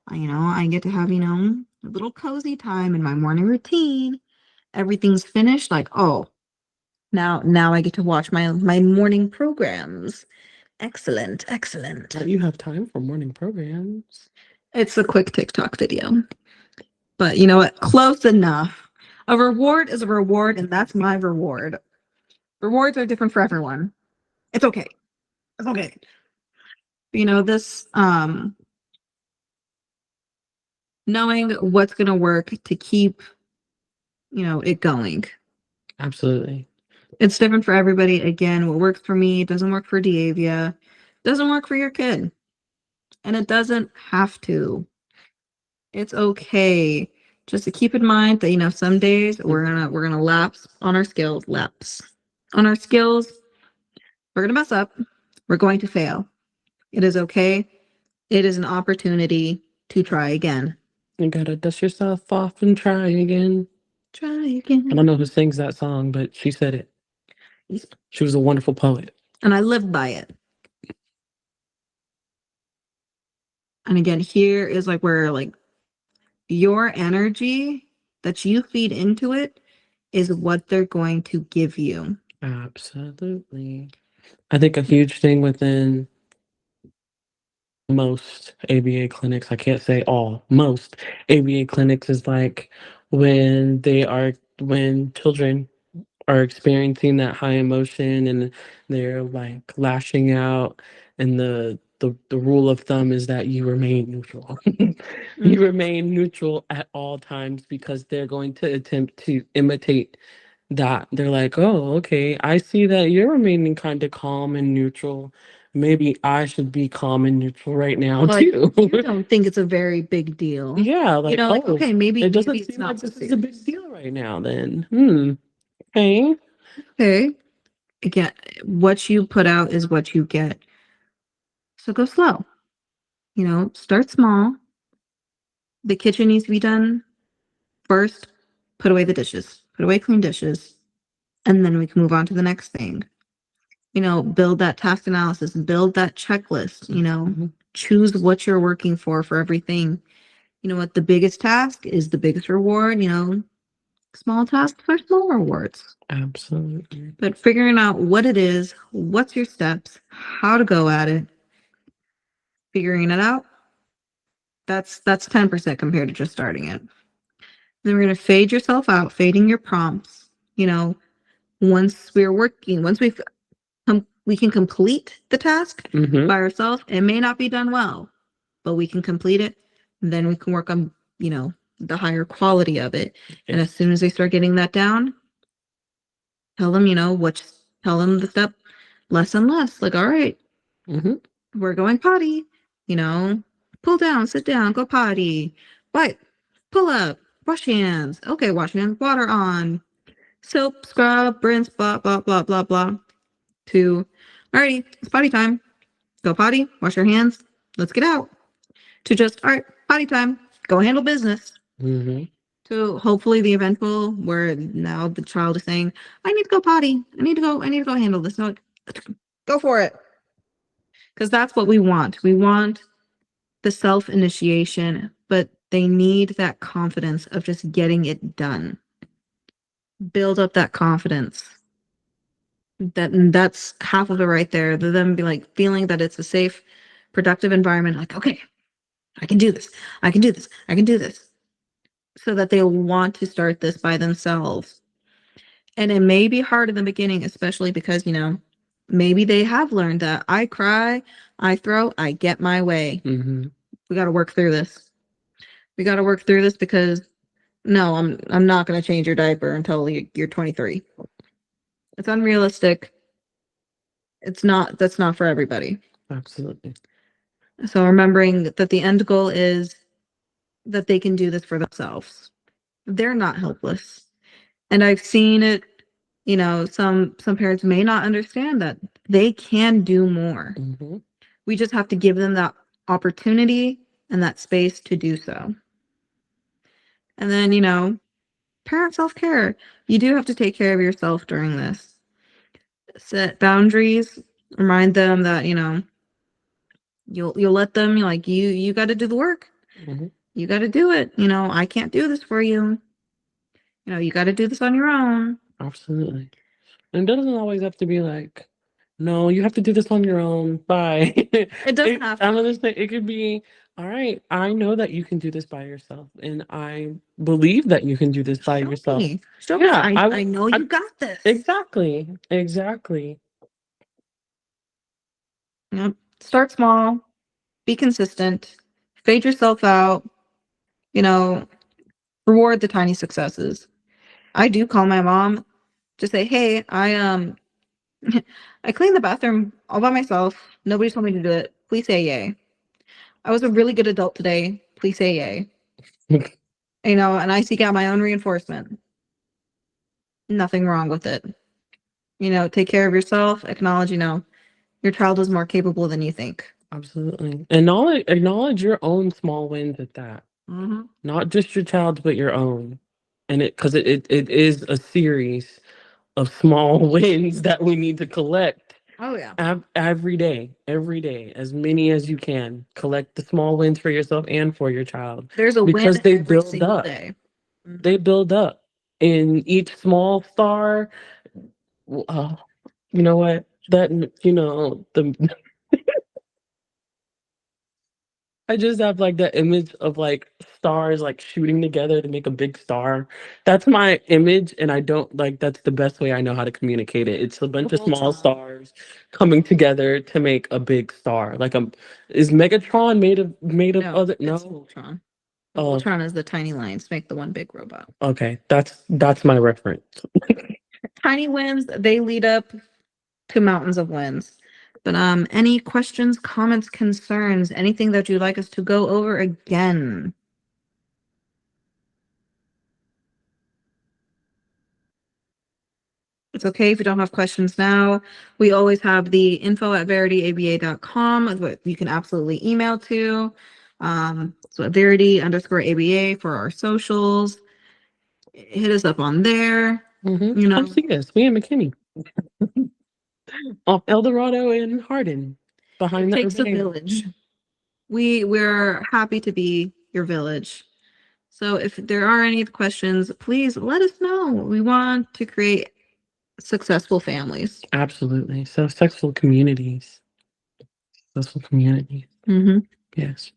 I get to have, a little cozy time in my morning routine. Everything's finished. Like, oh, now I get to watch my morning programs. Excellent. You have time for morning programs. It's a quick TikTok video. But you know what? Close enough. A reward is a reward, and that's my reward. Rewards are different for everyone. It's okay. It's okay. You know, this knowing what's gonna work to keep, you know, it going. Absolutely. It's different for everybody. Again, what works for me doesn't work for Diavia, doesn't work for your kid. And it doesn't have to. It's okay. Just to keep in mind that, you know, some days we're gonna lapse on our skills, lapse on our skills. We're gonna mess up. We're going to fail. It is okay. It is an opportunity to try again. You gotta dust yourself off and try again. Try I again. don't know who sings that song, but she said it. She was a wonderful poet. And I live by it. And again, here is like where like your energy that you feed into it is what they're going to give you. Absolutely. I think a huge thing within most ABA clinics, I can't say all, most ABA clinics is like when children are experiencing that high emotion and they're like lashing out, and the rule of thumb is that you remain neutral. You remain neutral at all times because they're going to attempt to imitate that. They're like, oh, okay, I see that you're remaining kind of calm and neutral. Maybe I should be calm and neutral right now Like, too. you don't think it's a very big deal. Yeah, You like, know, like, oh, okay, maybe it doesn't it's seem not like so this is a big serious. deal right now then. Okay. Okay. Again, what you put out is what you get. So go slow. You know, start small. The kitchen needs to be done first. Put away the dishes. Put away clean dishes. And then we can move on to the next thing. You know, build that task analysis, build that checklist, you know, Mhm. choose what you're working for everything. You know what? The biggest task is the biggest reward, you know, small tasks are small rewards. Absolutely. But figuring out what it is, what's your steps, how to go at it, figuring it out, that's 10% compared to just starting it. Then we're gonna fade yourself out, fading your prompts. You know, once we can complete the task Mhm. by ourselves. It may not be done well, but we can complete it. And then we can work on, you know, the higher quality of it. And as Yes. soon as they start getting that down, tell them, you know, tell them the step less and less. Like, all right, Mhm. we're going potty, you know, pull down, sit down, go potty, wipe, pull up, wash hands. Okay, wash hands, water on, soap, scrub, rinse, blah, blah, blah, blah, blah. To, alrighty, it's potty time. Go potty, wash your hands, let's get out. To just, all right, potty time, go handle business. Mhm. To hopefully the eventual where now the child is saying, I need to go potty. I need to go handle this. No, go for it. Because that's what we want. We want the self initiation, but they need that confidence of just getting it done. Build up that confidence. That's half of it right there. Them be like feeling that it's a safe, productive environment. Like, okay, I can do this. I can do this. I can do this. So that they'll want to start this by themselves. And it may be hard in the beginning, especially because, you know, maybe they have learned that I cry, I throw, I get my way. Mhm. We got to work through this. We got to work through this because no, I'm not going to change your diaper until you're 23. It's unrealistic. That's not for everybody. Absolutely. So remembering that the end goal is that they can do this for themselves. They're not helpless. And I've seen it, you know, some parents may not understand that they can do more. Mhm. We just have to give them that opportunity and that space to do so. And then, you know, parent self-care. You do have to take care of yourself during this. Set boundaries, remind them that, you know, you'll let them like you got to do the work. Mhm. You got to do it. You know, I can't do this for you. You know, you got to do this on your own. Absolutely. And it doesn't always have to be like no, you have to do this on your own. Bye. It doesn't have I'm to. gonna say it could be, all right, I know that you can do this by yourself, and I believe that you can do this by Show yourself. me. Show me. Yeah, I know I you got this. exactly, exactly. Yep. Start small, be consistent, fade yourself out, you know, reward the tiny successes. I do call my mom to say, hey, I cleaned the bathroom all by myself. Nobody told me to do it. Please say yay. I was a really good adult today. Please say yay. And I seek out my own reinforcement. Nothing wrong with it. Take care of yourself, acknowledge, your child is more capable than you think. Absolutely. Acknowledge your own small wins at that. Mm-hmm. Not just your child's, but your own. And it is a series of small wins that we need to collect Oh yeah. every day, as many as you can. Collect the small wins for yourself and for your child There's a because win they every build single up. day. They build up. In each small star, uh, you know what? That the I just have like that image of like stars like shooting together to make a big star. That's my image, and I don't like that's the best way I know how to communicate it. It's a bunch of small Voltron. stars coming together to make a big star. Is Megatron made of No, other it's no? Voltron. Oh, Voltron is the tiny lines make the one big robot. okay. That's my reference. Tiny wins, they lead up to mountains of wins. But any questions, comments, concerns, anything that you'd like us to go over again? It's okay if you don't have questions now. We always have the info@verityaba.com that you can absolutely email to. So Verity_ABA for our socials. Hit us up on there. Come see us. We in McKinney. Off El Dorado and Hardin. Behind It that takes a Riviera. village. We're happy to be your village. So if there are any questions, please let us know. We want to create successful families. Absolutely. So successful communities. Successful communities. Mm-hmm. Yes.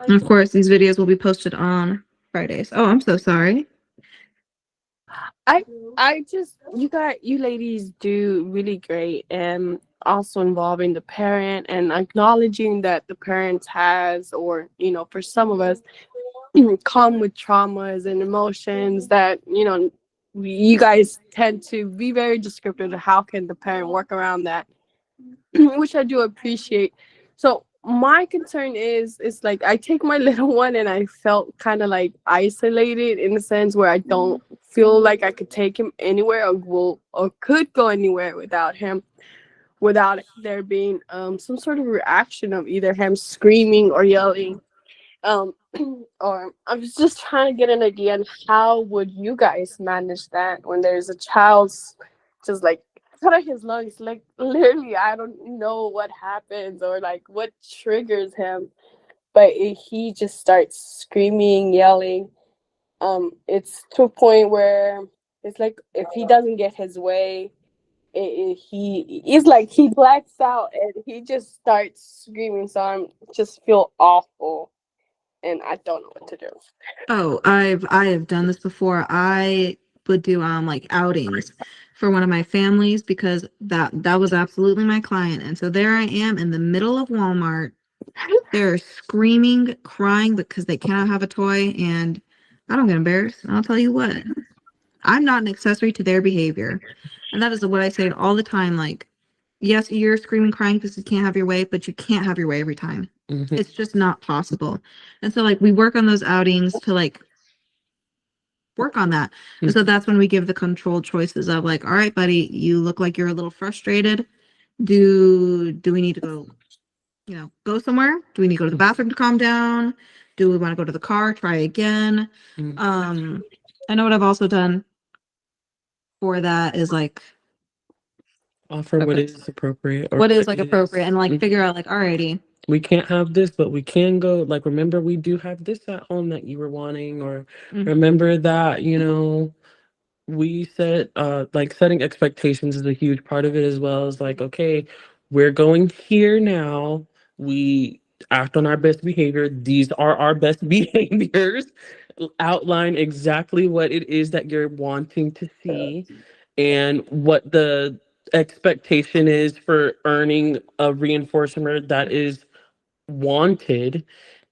And of course, these videos will be posted on Fridays. Oh, I'm so sorry. I just you ladies do really great, and also involving the parent and acknowledging that the parents has, or for some of us come with traumas and emotions that you guys tend to be very descriptive of how can the parent work around that, which I do appreciate. So my concern is like I take my little one and I felt kind of like isolated in the sense where I don't feel like I could take him anywhere or could go anywhere without him, without there being some sort of reaction of either him screaming or yelling. um or I was just trying to get an idea on how would you guys manage that when there's a child's just like out of his lungs, like literally I don't know what happens or like what triggers him, but he just starts screaming, yelling. It's to a point where it's like if he doesn't get his way, he's like he blacks out and he just starts screaming, so I'm just feel awful and I don't know what to do. Oh, I have done this before. I would do like outings for one of my families because that was absolutely my client. And so there I am in the middle of Walmart. They're screaming, crying because they cannot have a toy, and I don't get embarrassed. I'll tell you what, I'm not an accessory to their behavior. And that is what I say all the time. Like, yes, you're screaming, crying because you can't have your way, but you can't have your way every time. Mhm. It's just not possible. And so like we work on those outings to like work on that. And so that's when we give the controlled choices of like, all right, buddy, you look like you're a little frustrated. Do we need to go somewhere? Do we need to go to the bathroom to calm down? Do we want to go to the car, try again? Mm. I know what I've also done for that is like Offer what is appropriate or what is like appropriate and like Mhm. figure out like, alrighty. We can't have this, but we can go. Like, remember, we do have this at home that you were wanting, or Mhm. remember that, we set like setting expectations is a huge part of it as well. As like, okay, we're going here now. We act on our best behavior. These are our best behaviors. Outline exactly what it is that you're wanting to see and what the expectation is for earning a reinforcement that is wanted,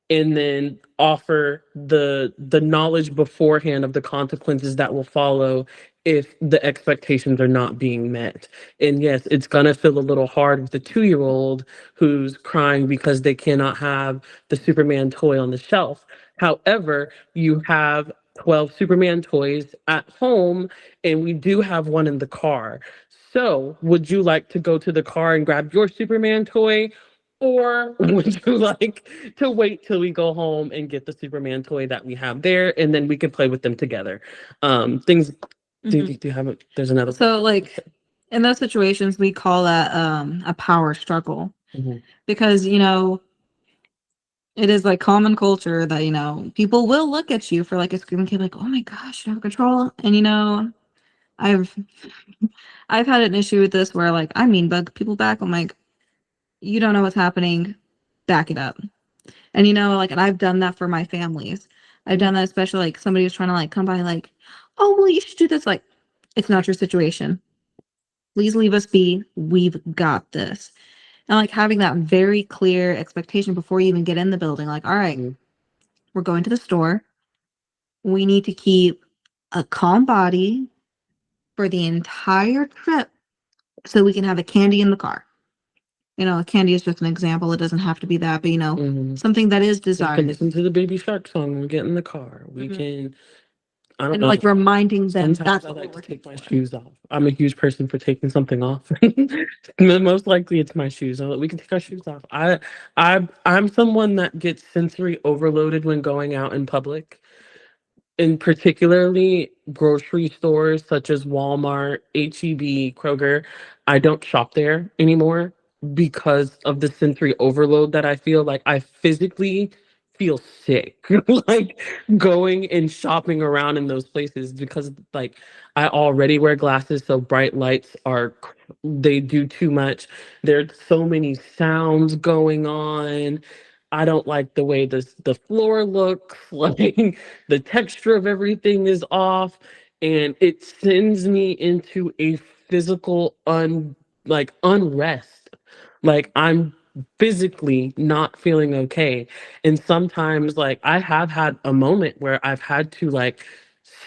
and then offer the knowledge beforehand of the consequences that will follow if the expectations are not being met. And yes, it's gonna feel a little hard with the 2-year-old who's crying because they cannot have the Superman toy on the shelf. However, you have 12 Superman toys at home, and we do have one in the car. So would you like to go to the car and grab your Superman toy, or would you like to wait till we go home and get the Superman toy that we have there, and then we can play with them together? Things. Mhm. Do you have it? There's another. So like in those situations, we call that a power struggle Mhm. because it is like common culture that people will look at you for like a screaming kid, like, oh my gosh, you have control. And I've I've had an issue with this where like I mean bug people back. I'm like, you don't know what's happening, back it up. And like, and I've done that for my families. I've done that, especially like somebody was trying to like come by, like, oh well, you should do this. Like, it's not your situation. Please leave us be. We've got this. And like having that very clear expectation before you even get in the building, like, all right, Mhm. we're going to the store. We need to keep a calm body for the entire trip so we can have a candy in the car. A candy is just an example. It doesn't have to be that, but Mhm. something that is We can desired. listen to the Baby Shark song when we get in the car. We Mhm. can. I don't And know. like reminding them Sometimes that's I what like we're to working take my for. shoes off. I'm a huge person for taking something off. Most likely it's my shoes. We can take our shoes off. I'm someone that gets sensory overloaded when going out in public. In particularly grocery stores such as Walmart, HEB, Kroger. I don't shop there anymore because of the sensory overload that I feel. Like I physically feel sick like going and shopping around in those places, because like I already wear glasses, so bright lights they do too much. There's so many sounds going on. I don't like the way the floor looks. Like the texture of everything is off, and it sends me into a physical unrest. Like I'm physically not feeling okay. And sometimes like I have had a moment where I've had to like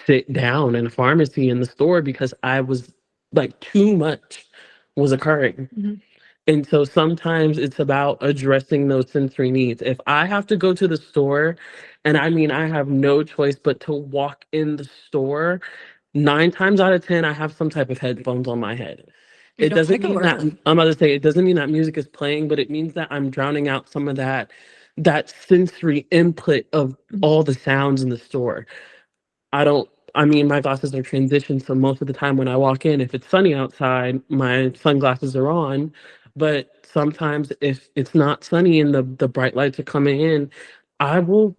sit down in a pharmacy in the store because I was like too much was occurring. Mhm. And so sometimes it's about addressing those sensory needs. If I have to go to the store, and I mean, I have no choice but to walk in the store, 9 times out of 10, I have some type of headphones on my head. You It don't doesn't wanna go mean that early. I'm about to say it doesn't mean that music is playing, but it means that I'm drowning out some of that sensory input of Mhm. all the sounds in the store. I don't I mean, my glasses are transitioned, so most of the time when I walk in, if it's sunny outside, my sunglasses are on. But sometimes if it's not sunny and the bright lights are coming in, I will,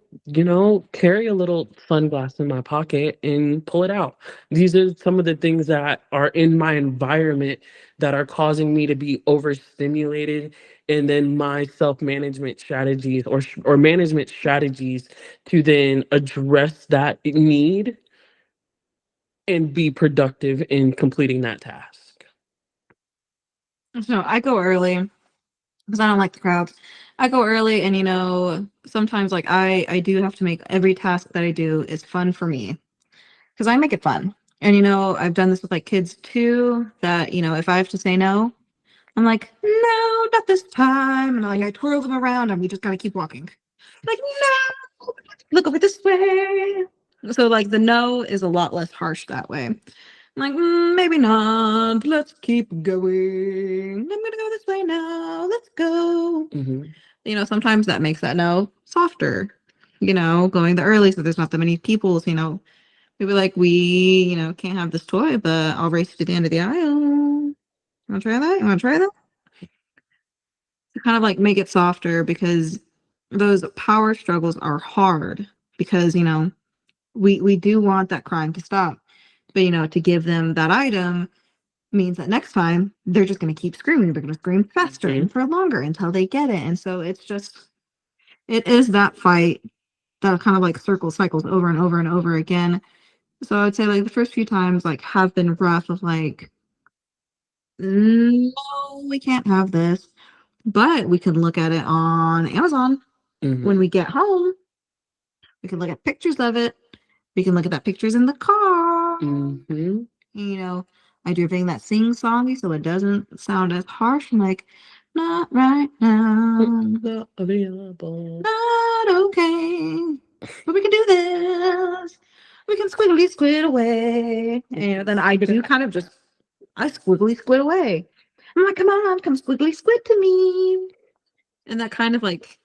carry a little sunglass in my pocket and pull it out. These are some of the things that are in my environment that are causing me to be overstimulated, and then my self-management strategies or management strategies to then address that need and be productive in completing that task. So I go early because I don't like the crowds. I go early, and sometimes like I do have to make every task that I do is fun for me because I make it fun. And I've done this with like kids too, that if I have to say no, I'm like, no, not this time. And like I twirl them around and we just gotta keep walking. Like, no, look over this way. So like the no is a lot less harsh that way. I'm like, maybe not. Let's keep going. I'm gonna go this way now. Let's go. Mhm. Sometimes that makes that no softer. Going the early so there's not that many people. So, maybe like we, can't have this toy, but I'll race you to the end of the aisle. You wanna try that? You wanna try that? To kind of like make it softer because those power struggles are hard because we do want that crime to stop, But to give them that item means that next time they're just going to keep screaming. They're going to scream faster and for longer until they get it. And so it is that fight that kind of like cycles over and over and over again. So I would say like the first few times like have been rough of like, no, we can't have this, but we can look at it on Amazon when we get home. We can look at pictures of it. We can look at that pictures in the car. I do everything that sings songy so it doesn't sound as harsh. I'm like, not right now. Not available. Not okay. But we can do this. We can squiggly squid away. And then I do kind of I squiggly squid away. I'm like, come on, come squiggly squid to me. And that kind of like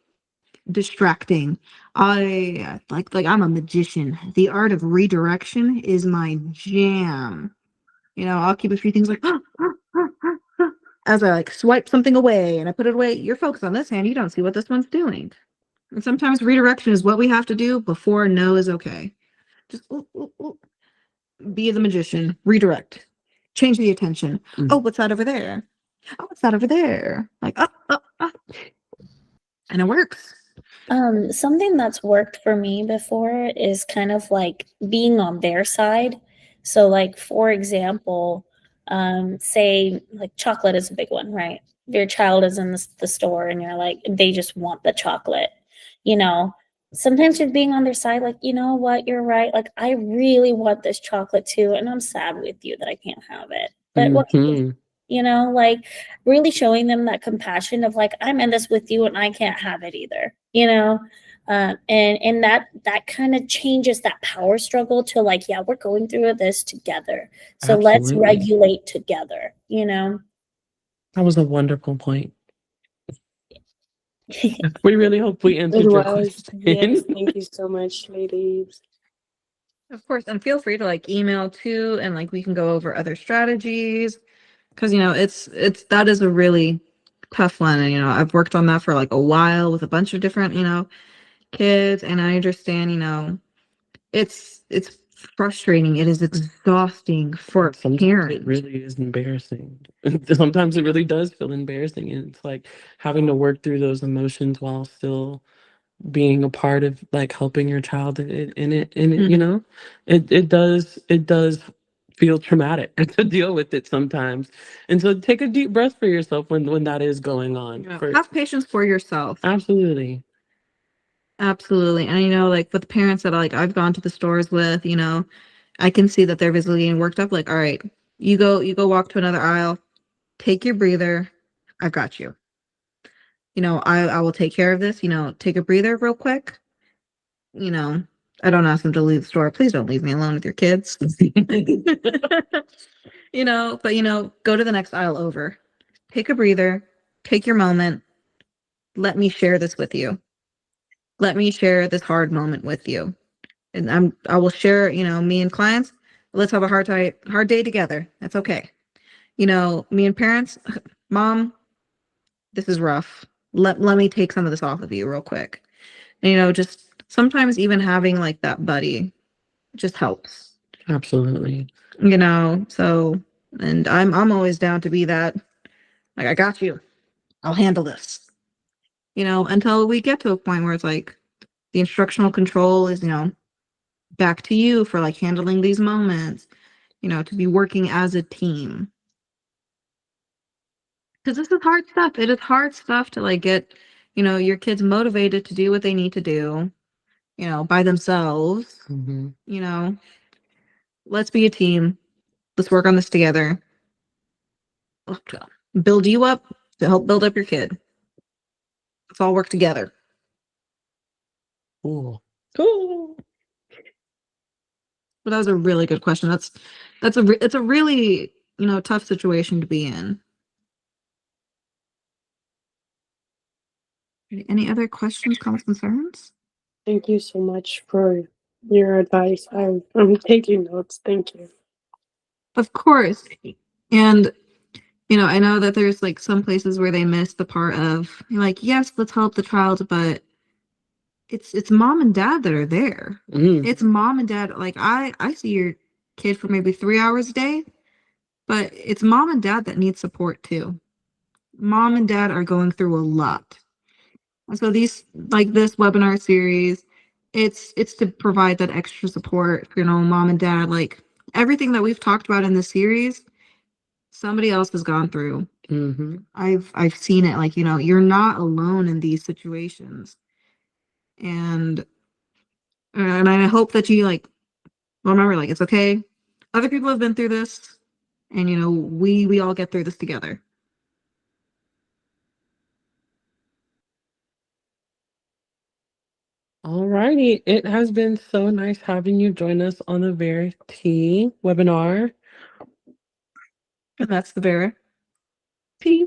distracting. I like I'm a magician. The art of redirection is my jam. I'll keep a few things like as I like swipe something away and I put it away. You're focused on this hand. You don't see what this one's doing. And sometimes redirection is what we have to do before no is okay. Just be the magician. Redirect. Change the attention. Oh, what's that over there? Oh, what's that over there? Like, and it works. Something that's worked for me before is kind of like being on their side. So like, for example, say like chocolate is a big one, right? Your child is in the store and you're like, they just want the chocolate, sometimes just being on their side, like, you know what, you're right. Like, I really want this chocolate too. And I'm sad with you that I can't have it. But what can you like really showing them that compassion of like, I'm in this with you and I can't have it either, and that kind of changes that power struggle to like, yeah, we're going through this together. So let's regulate together, That was a wonderful point. We really hope we answered your question. Yes, thank you so much, ladies. Of course, and feel free to like email too, and like we can go over other strategies because that is a really tough one, and I've worked on that for like a while with a bunch of different kids, and I understand it's frustrating. It is exhausting for parents. It really is embarrassing. Sometimes it really does feel embarrassing, and it's like having to work through those emotions while still being a part of like helping your child in it. It does feel traumatic to deal with it sometimes. And so take a deep breath for yourself when that is going on. Have patience for yourself. Absolutely. And like with parents that I've gone to the stores with, I can see that they're visibly getting worked up. Like, all right, you go walk to another aisle, take your breather. I've got you. I will take care of this. Take a breather real quick. I don't ask them to leave the store. Please don't leave me alone with your kids. But go to the next aisle over. Take a breather. Take your moment. Let me share this with you. Let me share this hard moment with you. And I will share, me and clients, let's have a hard day together. That's okay. Me and parents, mom, this is rough. Let me take some of this off of you real quick. And, just sometimes even having like that buddy just helps. Absolutely. So, and I'm always down to be that, like, I got you. I'll handle this. Until we get to a point where it's like the instructional control is, back to you for like handling these moments, to be working as a team. Because this is hard stuff. It is hard stuff to like get, your kids motivated to do what they need to do, by themselves. Let's be a team. Let's work on this together. Build you up to help build up your kid. Let's all work together. Cool. But that was a really good question. It's a really, tough situation to be in. Any other questions, comments, concerns? Thank you so much for your advice. I'm taking notes. Thank you. Of course. And, I know that there's like some places where they miss the part of like, yes, let's help the child, but it's mom and dad that are there. It's mom and dad. Like I see your kid for maybe 3 hours a day, but it's mom and dad that need support too. Mom and dad are going through a lot. So these, like this webinar series, it's to provide that extra support for, mom and dad. Like everything that we've talked about in the series, somebody else has gone through. Mm-hmm. I've seen it. Like, you're not alone in these situations. And I hope that you like remember, like, it's okay. Other people have been through this, and we all get through this together. Alrighty. It has been so nice having you join us on the Verity webinar. And that's the Vera. Tea.